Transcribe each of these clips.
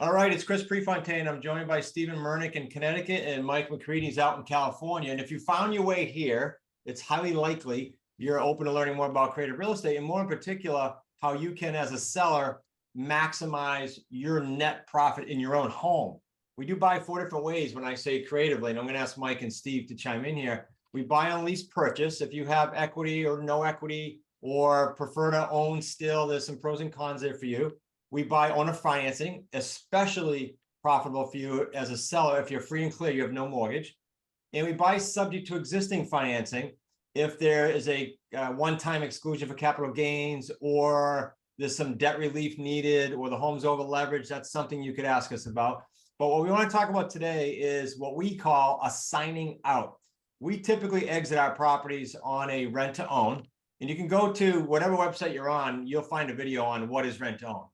All right, it's Chris Prefontaine. I'm joined by Stephen Mernick in Connecticut and Mike McCready's out in California. And if you found your way here, it's highly likely you're open to learning more about creative real estate and more in particular, how you can, as a seller, maximize your net profit in your own home. We do buy 4 different ways when I say creatively, and I'm going to ask Mike and Steve to chime in here. We buy on lease purchase. If you have equity or no equity or prefer to own still, there's some pros and cons there for you. We buy owner financing, especially profitable for you as a seller. If you're free and clear, you have no mortgage. And we buy subject to existing financing. If there is a one-time exclusion for capital gains, or there's some debt relief needed, or the home's over leveraged, that's something you could ask us about. But what we want to talk about today is what we call a signing out. We typically exit our properties on a rent to own. And you can go to whatever website you're on, you'll find a video on what is rent to own.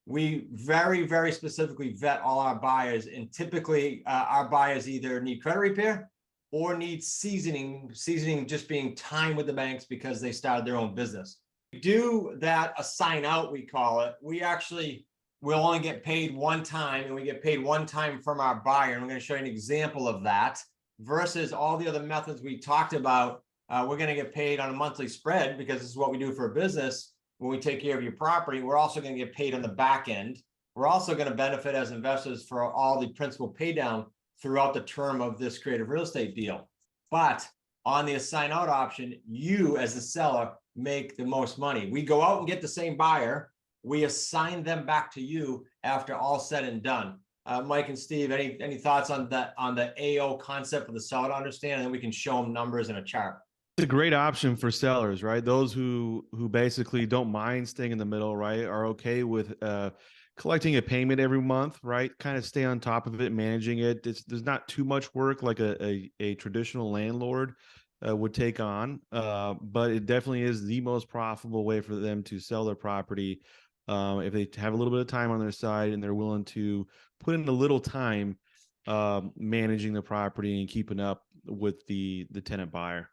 We very, very specifically vet all our buyers, and typically our buyers either need credit repair or need seasoning just being time with the banks because they started their own business. We do that, a sign out, we call it. We actually will only get paid one time, and we get paid one time from our buyer. And I'm going to show you an example of that versus all the other methods we talked about. We're going to get paid on a monthly spread because this is what we do for a business. When we take care of your property, we're also going to get paid on the back end. We're also going to benefit as investors for all the principal pay down throughout the term of this creative real estate deal. But on the assign out option, you as the seller make the most money. We go out and get the same buyer. We assign them back to you after all said and done. Mike and Steve, any thoughts on that, on the AO concept for the seller to understand, and then we can show them numbers in a chart. It's a great option for sellers, right? Those who basically don't mind staying in the middle, right, are okay with collecting a payment every month, right? Kind of stay on top of it, managing it. There's not too much work like a traditional landlord would take on, but it definitely is the most profitable way for them to sell their property if they have a little bit of time on their side and they're willing to put in a little time managing the property and keeping up with the tenant buyer.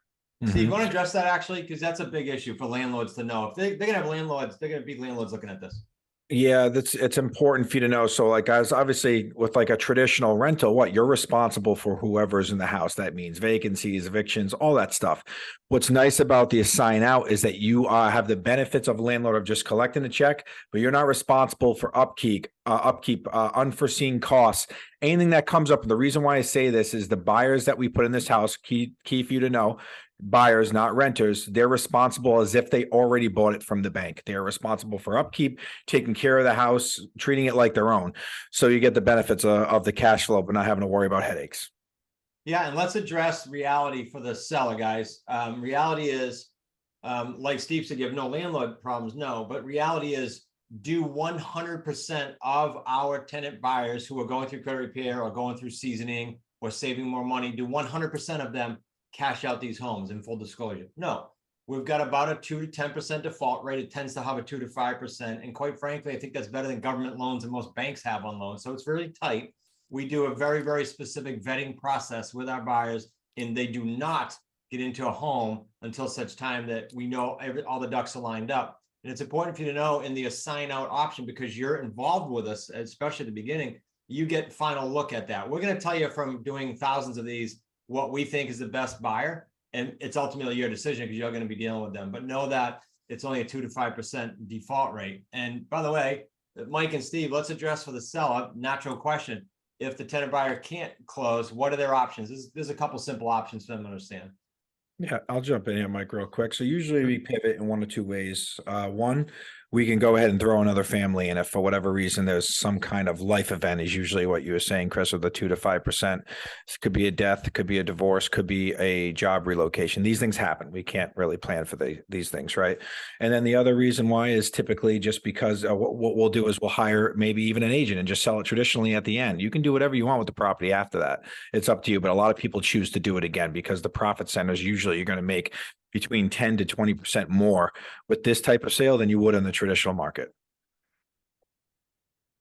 Steve, you want to address that actually? Because that's a big issue for landlords to know. If they're going to have landlords, they're going to be landlords looking at this. Yeah, it's important for you to know. So like, guys, obviously with like a traditional rental, you're responsible for whoever's in the house. That means vacancies, evictions, all that stuff. What's nice about the assign out is that you have the benefits of landlord of just collecting a check, but you're not responsible for upkeep, unforeseen costs, anything that comes up. The reason why I say this is the buyers that we put in this house, key for you to know, buyers, not renters, they're responsible as if they already bought it from the bank. They're responsible for upkeep, taking care of the house, treating it like their own. So you get the benefits of the cash flow, but not having to worry about headaches. Yeah, and let's address reality for the seller, guys. Reality is, like Steve said, you have no landlord problems, no, but reality is, do 100% of our tenant buyers who are going through credit repair or going through seasoning or saving more money, do 100% of them cash out these homes in full disclosure? No. We've got about a 2 to 10% default rate. It tends to have a 2 to 5%. And quite frankly, I think that's better than government loans and most banks have on loans. So it's really tight. We do a very, very specific vetting process with our buyers, and they do not get into a home until such time that we know all the ducks are lined up. And it's important for you to know in the assign out option, because you're involved with us, especially at the beginning, you get final look at that. We're going to tell you from doing thousands of these what we think is the best buyer, and it's ultimately your decision because you're going to be dealing with them. But know that it's only a 2 to 5% default rate. And by the way, Mike and Steve, let's address for the seller, natural question. If the tenant buyer can't close, what are their options? There's a couple simple options for them to understand. Yeah, I'll jump in here, Mike, real quick. So usually we pivot in 1 or 2 ways. One, we can go ahead and throw another family in if for whatever reason there's some kind of life event, is usually what you were saying, Chris, with the 2 to 5%. It could be a death, it could be a divorce, could be a job relocation. These things happen. We can't really plan for these things, right? And then the other reason why is typically just because what we'll do is we'll hire maybe even an agent and just sell it traditionally at the end. You can do whatever you want with the property after that. It's up to you, but a lot of people choose to do it again because the profit centers, usually you're going to make between 10 to 20% more with this type of sale than you would in the traditional market.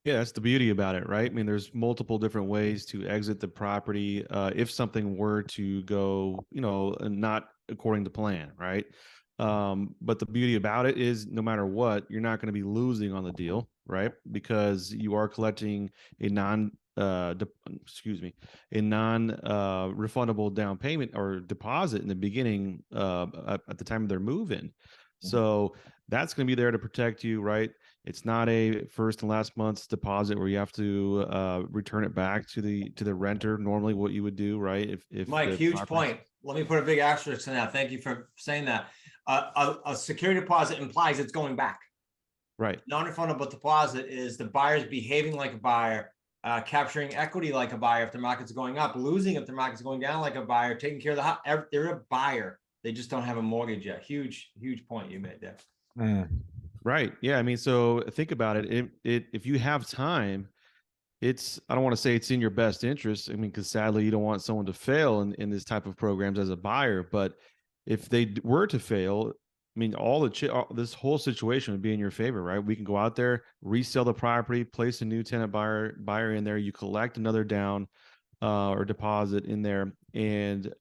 Yeah, that's the beauty about it, right? I mean, there's multiple different ways to exit the property if something were to go, not according to plan, right? But the beauty about it is no matter what, you're not going to be losing on the deal, right? Because you are collecting a refundable down payment or deposit in the beginning at the time of their move-in. So that's going to be there to protect you, right? It's not a first and last month's deposit where you have to return it back to the renter. Normally, what you would do, right? If Mike, the huge property's- point. Let me put a big asterisk in that. Thank you for saying that. A security deposit implies it's going back. right? Non-refundable deposit is the buyer's behaving like a buyer, capturing equity like a buyer if the market's going up, losing if the market's going down like a buyer, taking care of the house. They're a buyer. They just don't have a mortgage yet. Huge point you made there. Right. Yeah. I mean, so think about it. If you have time, I don't want to say it's in your best interest. I mean, because sadly, you don't want someone to fail in this type of programs as a buyer. But if they were to fail, I mean, this whole situation would be in your favor, right? We can go out there, resell the property, place a new tenant buyer in there. You collect another down or deposit in there, and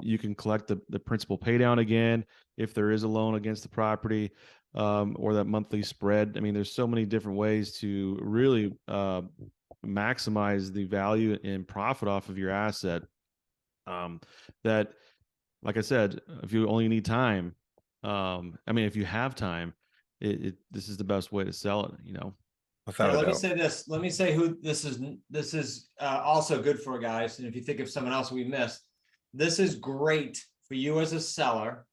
you can collect the principal pay down again if there is a loan against the property, or that monthly spread. I mean, there's so many different ways to really maximize the value and profit off of your asset. That, like I said, if you only need time, I mean, if you have time, this is the best way to sell it, you know. Without a Let me doubt. say this. Let me say who this is. This is also good for guys. And if you think of someone else we missed, this is great for you as a seller.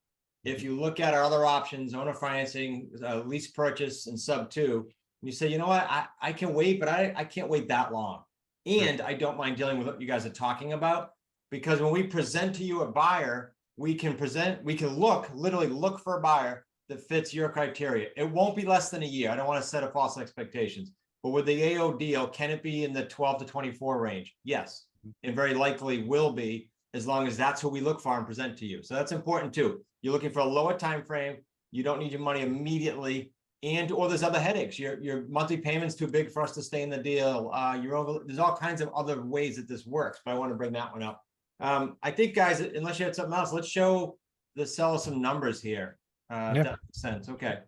If you look at our other options, owner financing, lease purchase, and sub 2, you say, you know what, I can wait, but I can't wait that long. And I don't mind dealing with what you guys are talking about, because when we present to you a buyer, we can literally look for a buyer that fits your criteria. It won't be less than a year. I don't want to set a false expectations, but with the AO deal, can it be in the 12 to 24 range? Yes, it very likely will be, as long as that's what we look for and present to you. So that's important too. You're looking for a lower time frame. You don't need your money immediately, or there's other headaches. Your monthly payment's too big for us to stay in the deal. There's all kinds of other ways that this works, but I want to bring that one up. I think, guys, unless you had something else, let's show the seller some numbers here. If that makes sense. Okay.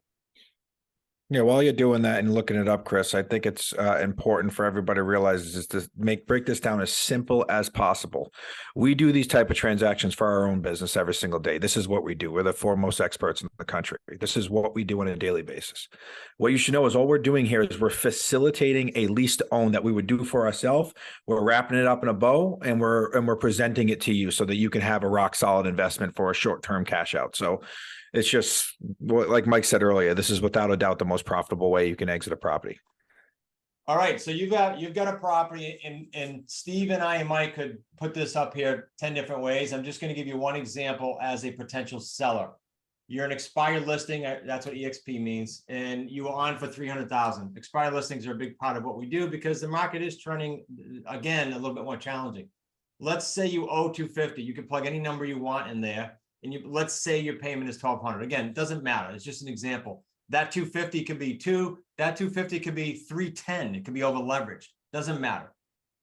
Yeah, while you're doing that and looking it up, Chris, I think it's important for everybody to realize is to break this down as simple as possible. We do these type of transactions for our own business every single day. This is what we do. We're the foremost experts in the country. This is what we do on a daily basis. What you should know is all we're doing here is we're facilitating a lease to own that we would do for ourselves. We're wrapping it up in a bow and we're presenting it to you so that you can have a rock solid investment for a short-term cash out. So it's just like Mike said earlier, this is without a doubt the most profitable way you can exit a property. All right. So you've got a property, and Steve and I and Mike could put this up here 10 different ways. I'm just going to give you one example as a potential seller. You're an expired listing. That's what EXP means. And you were on for 300,000. Expired listings are a big part of what we do because the market is turning, again, a little bit more challenging. Let's say you owe 250. You can plug any number you want in there. And let's say your payment is 1,200. Again, it doesn't matter. It's just an example. That 250 could be 2. That 250 could be 310. It could be over leveraged. Doesn't matter.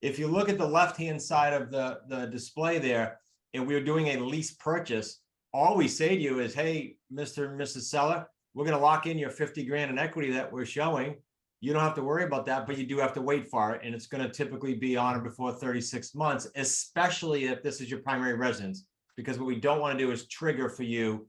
If you look at the left-hand side of the display there, and we're doing a lease purchase, all we say to you is, hey, Mr. and Mrs. Seller, we're going to lock in your 50 grand in equity that we're showing. You don't have to worry about that, but you do have to wait for it. And it's going to typically be on or before 36 months, especially if this is your primary residence. Because what we don't want to do is trigger for you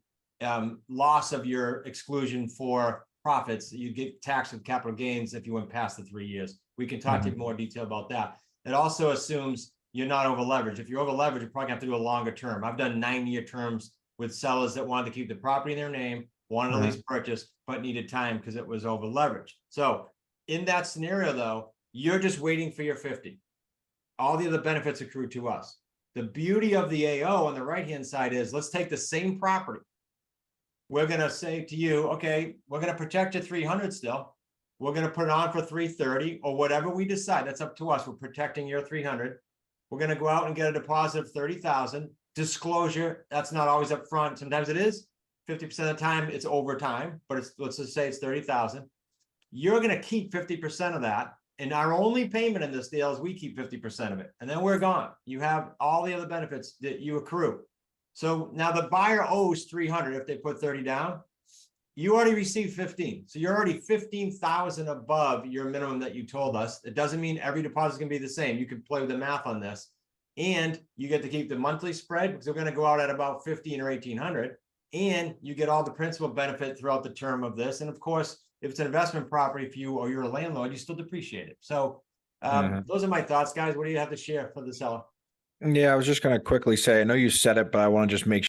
loss of your exclusion for profits. You get taxed with capital gains if you went past the 3 years. We can talk to you in more detail about that. It also assumes you're not over leveraged. If you're over leveraged, you're probably gonna have to do a longer term. I've done 9-year terms with sellers that wanted to keep the property in their name, wanted a lease purchase, but needed time because it was over leveraged. So in that scenario, though, you're just waiting for your 50. All the other benefits accrue to us. The beauty of the AO on the right-hand side is, let's take the same property. We're going to say to you, okay, we're going to protect your 300 still. We're going to put it on for 330 or whatever we decide. That's up to us. We're protecting your 300. We're going to go out and get a deposit of 30,000. Disclosure, that's not always up front. Sometimes it is. 50% of the time it's overtime, but let's just say it's 30,000. You're going to keep 50% of that. And our only payment in this deal is we keep 50% of it. And then we're gone. You have all the other benefits that you accrue. So now the buyer owes 300 if they put 30 down. You already received 15. So you're already 15,000 above your minimum that you told us. It doesn't mean every deposit is going to be the same. You can play with the math on this. And you get to keep the monthly spread because we're going to go out at about 15 or 1,800. And you get all the principal benefit throughout the term of this. And of course, if it's an investment property for you or you're a landlord, you still depreciate it. So those are my thoughts, guys. What do you have to share for the seller? Yeah, I was just going to quickly say, I know you said it, but I want to just make